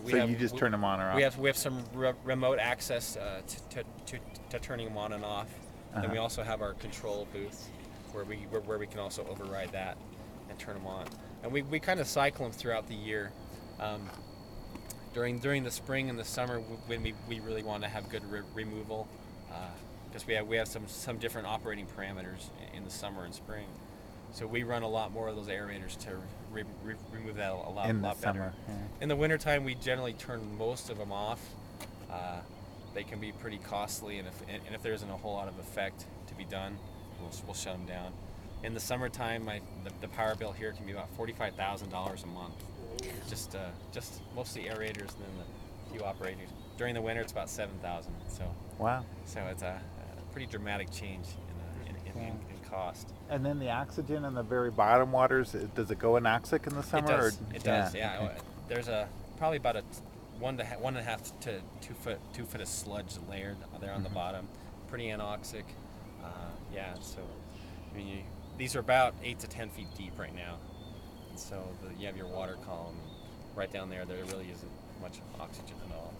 So you just turn them on or off? We have some remote access to turning them on and off. Then we also have our control booth where we can also override that and turn them on. And we kind of cycle them throughout the year. During the spring and the summer when we really want to have good removal, because we have some different operating parameters in the summer and spring. So we run a lot more of those aerators to remove that a lot better. Summer, yeah. In the wintertime, we generally turn most of them off. They can be pretty costly, and if there isn't a whole lot of effect to be done, we'll shut them down. In the summertime, the power bill here can be about $45,000 a month. Just mostly aerators and then the few operators. During the winter, it's about $7,000. So wow. So it's a pretty dramatic change in cost. And then the oxygen in the very bottom waters, does it go anoxic in the summer? It does. Yeah. Okay. There's probably about a 1.5 to 2 foot of sludge layered there on the bottom. Pretty anoxic. Yeah. So I mean, these are about 8 to 10 feet deep right now. And so you have your water column right down there. There really isn't much oxygen at all.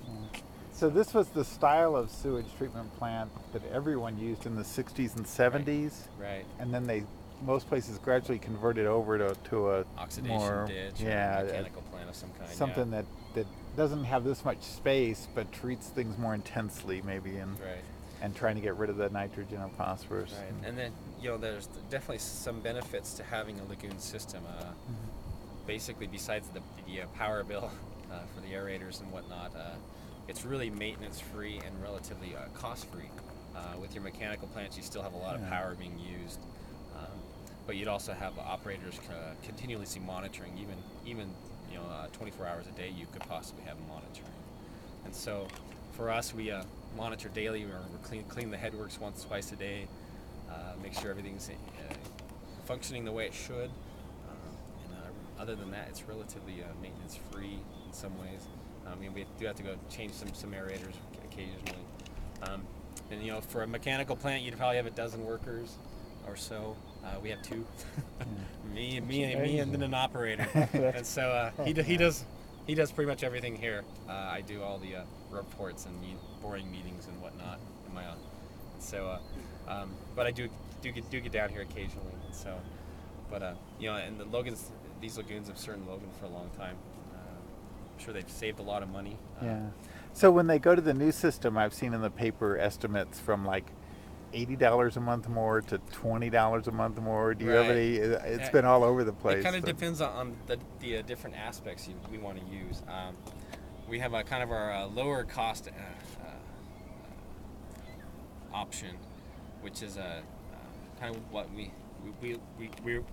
So this was the style of sewage treatment plant that everyone used in the 60s and 70s. Right. And then most places gradually converted over to a oxidation more, ditch or mechanical plant of some kind. Something that doesn't have this much space but treats things more intensely maybe and trying to get rid of the nitrogen and phosphorus. Right. And then there's definitely some benefits to having a lagoon system. Basically, besides the power bill for the aerators and whatnot, it's really maintenance-free and relatively cost-free. With your mechanical plants, you still have a lot of power being used, but you'd also have operators continuously monitoring. Even 24 hours a day, you could possibly have monitoring. And so, for us, we monitor daily. We clean the headworks twice a day, make sure everything's functioning the way it should. Other than that, it's relatively maintenance-free in some ways. We do have to go change some aerators occasionally. And for a mechanical plant, you'd probably have a dozen workers or so. We have 2, me and then an operator. And so he does pretty much everything here. I do all the reports and boring meetings and whatnot in my own. So, but I do get down here occasionally. And so, but and these lagoons have served Logan for a long time. I'm sure they've saved a lot of money. So when they go to the new system, I've seen in the paper estimates from like $80 a month more to $20 a month more. Do you have any? It's been all over the place. It kind of depends on the different aspects we want to use. We have a kind of our lower cost option, which is kind of what we're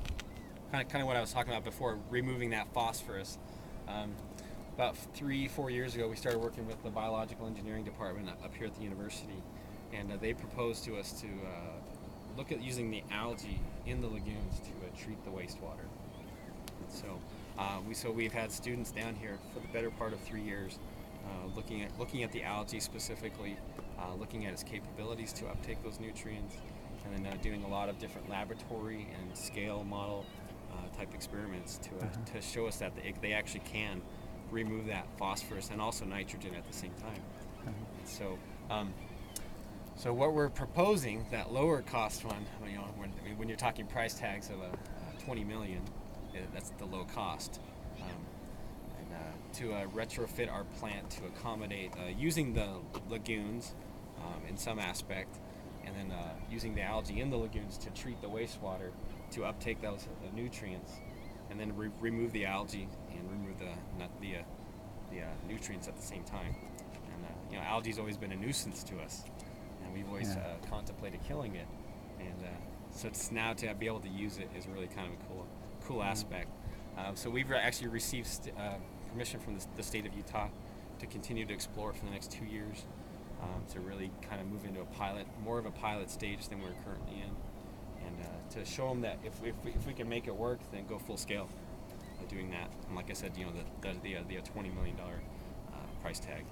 kind of what I was talking about before, removing that phosphorus. About 3-4 years ago, we started working with the biological engineering department up here at the university, and they proposed to us to look at using the algae in the lagoons to treat the wastewater. And so we've had students down here for the better part of 3 years, looking at the algae specifically, looking at its capabilities to uptake those nutrients, and then doing a lot of different laboratory and scale model type experiments to show us that they actually can remove that phosphorus and also nitrogen at the same time. So, so what we're proposing, that lower cost one, when you're talking price tags of $20 million, that's the low cost. To retrofit our plant to accommodate using the lagoons in some aspect, and then using the algae in the lagoons to treat the wastewater to uptake those nutrients, and then remove the algae and remove the nutrients at the same time. And algae's always been a nuisance to us, and we've always contemplated killing it. And so it's now to be able to use it is really kind of a cool aspect. So we've actually received permission from the state of Utah to continue to explore for the next 2 years, to really kind of move into more of a pilot stage than we're currently in. And to show them that if we can make it work, then go full scale doing that. And like I said, the $20 million price tag.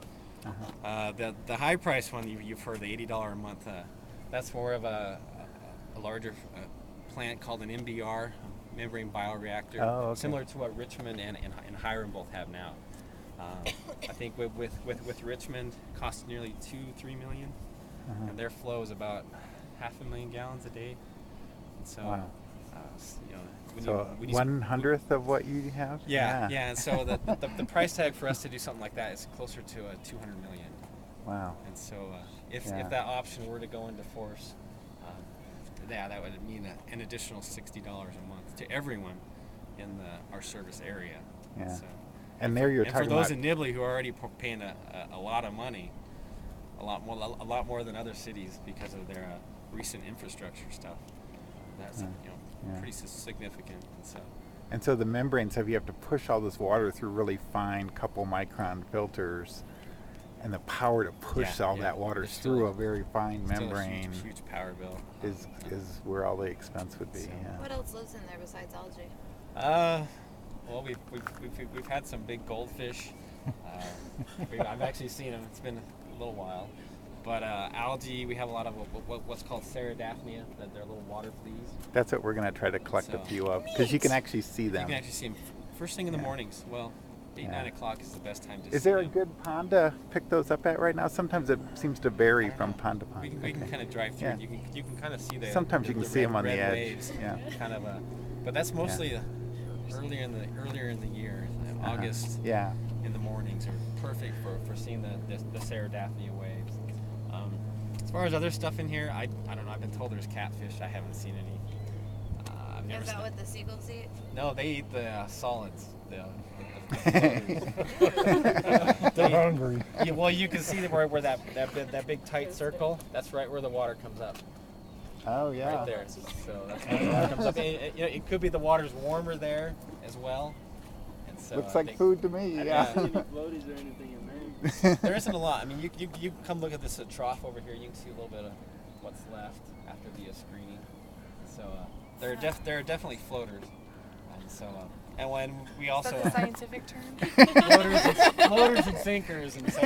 The high price one you've heard, the $80 a month. That's more of a larger plant called an MBR, membrane bioreactor, similar to what Richmond and Hiram both have now. I think with Richmond, it costs nearly 2-3 million, and their flow is about 500,000 gallons a day. And so, wow. you know, when So you 1/100th of what you have? yeah. And so the price tag for us to do something like that is closer to 200 million. Wow. And so if Yeah. that option were to go into force, that would mean an additional $60 a month to everyone in our service area. Yeah. So, And there you're and for talking those about. in Nibley who are already paying a lot of money, a lot more than other cities because of their recent infrastructure stuff. That's pretty significant. And so the membranes you have to push all this water through really fine couple micron filters, and the power to push all that water through a very fine membrane a huge power bill. is where all the expense would be. Yeah. What else lives in there besides algae? Well, we've had some big goldfish. I've actually seen them. It's been a little while. But algae, we have a lot of what's called Ceradaphnia, they're little water fleas. That's what we're going to try to collect a few of, because you can actually see them. You can actually see them first thing in the mornings. Well, 8-9 o'clock is the best time to see Is there a them. good pond to pick those up at right now? Sometimes it seems to vary from pond to pond. We can kind of drive through. Yeah. You can kind of see the. Sometimes you can see them on the red edge. Waves, Yeah. Kind of but that's mostly earlier in the year. August. Yeah. In the mornings are perfect for seeing the Ceradaphnia waves. As far as other stuff in here, I don't know. I've been told there's catfish. I haven't seen any. I've never Is that seen what the seagulls eat? No, they eat the solids. They're hungry. Yeah, well, you can see where that big tight circle. That's right where the water comes up. Oh yeah. Right there. So that's where the water comes up. It could be the water's warmer there as well. And so Looks like food to me. Yeah. Any floaties or anything in there? There isn't a lot. I mean, you come look at this trough over here. You can see a little bit of what's left after the screening. So there are definitely floaters. And so and when we also Is that the scientific term? floaters and sinkers, and so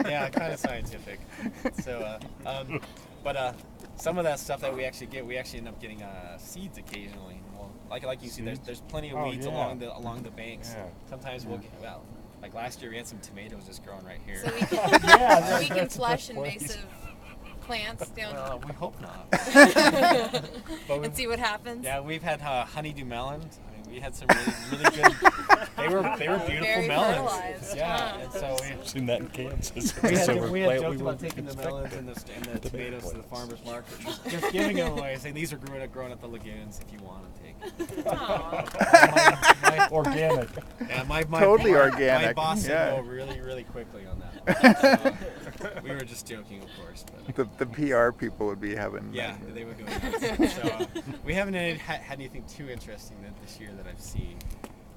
yeah, kind of scientific. So but some of that stuff that we actually end up getting seeds occasionally. Well, like you see, there's plenty of weeds along the banks. Yeah. Sometimes we'll get like last year we had some tomatoes just growing right here. So we can flush invasive plants down Well, we hope not. and see what happens. Yeah, we've had honeydew melons. I mean, we had some really good. They were beautiful Very melons. fertilized. Yeah, and so Seen that in Kansas. we had joked about taking the melons and the tomatoes to the farmers market, just giving them away, saying these are growing at the lagoons if you want to take. Organic. Yeah, my Totally my organic. My boss said Yeah. no really quickly on that. We were just joking, of course. But, The PR people would be having. yeah, they would go nuts. So we haven't had anything too interesting this year that I've seen,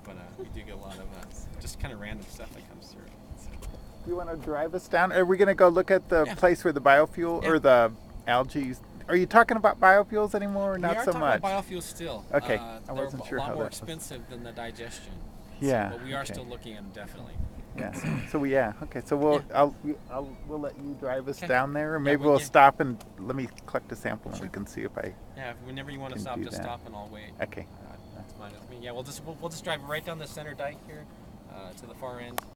but we do get a lot of just kind of random stuff that comes through. So. Do you want to drive us down? Are we going to go look at the place where the biofuel or the algae? Are you talking about biofuels anymore, or not we are so talking much? about biofuels still. Okay, I They're wasn't sure a lot how more that was. expensive than the digestion. Yeah, But we are okay. still looking at them definitely. Yeah. So okay. So we'll let you drive us Okay. down there, or Yeah, maybe we- we'll yeah. stop and let me collect a sample, and Sure. we can see if I. Yeah, whenever you want to Can stop, do just that. stop and I'll wait. Okay. That's fine with me. Yeah, we'll just drive right down the center dike here to the far end.